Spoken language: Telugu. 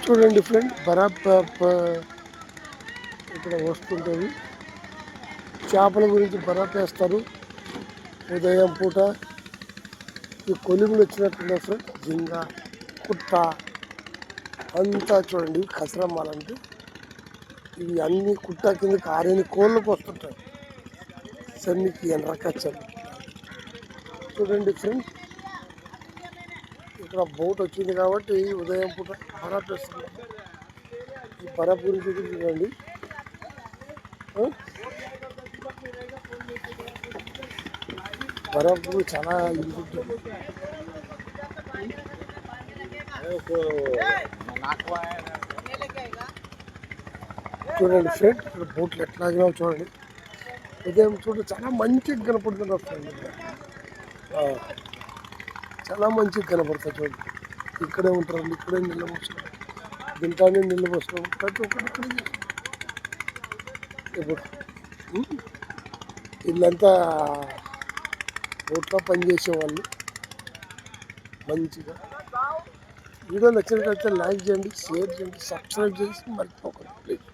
చూడండి ఫ్రెండ్ ఇక్కడ వస్తుంటుంది. చేపల గురించి బరాబ్ వేస్తారు ఉదయం పూట. ఈ కొలిములు వచ్చినట్టున్నాయి ఫ్రెండ్. జింగ కుట్ట అంతా చూడండి. కసరమ్మాలంటే ఇవి అన్ని కుట్ట కిందకి ఆరేని కోళ్ళకు వస్తుంటాయి. సన్నికి ఎనరకచ్చలు చూడండి ఫ్రెండ్. ఇక్కడ బోట్ వచ్చింది కాబట్టి ఉదయం పూట బరాబ్ వేస్తుంది. ఈ బరాబ్ గురించి చూడండి. బరాబ్ చాలా చూడండి ఫ్రెండ్. ఇక్కడ బోట్లు ఎట్లాగినా చూడండి. ఉదయం చూడండి చాలా మంచిగా కనపడుతుంది ఫ్రెండ్. చాలా మంచిగా కనపడుతుంది చూడండి. ఇక్కడే ఉంటారండి. ఇక్కడే నీళ్ళు పోస్తున్నాం. దీంట్లోనే నీళ్ళు పోస్తున్నాం. ప్రతి ఒక్కటి ఇక్కడ ఇప్పుడు వీళ్ళంతా బోట్లో పనిచేసేవాళ్ళు. మంచిగా వీడియో నచ్చినట్లయితే లైక్ చేయండి, షేర్ చేయండి, సబ్స్క్రైబ్ చేసి మర్చిపోకండి ప్లీజ్.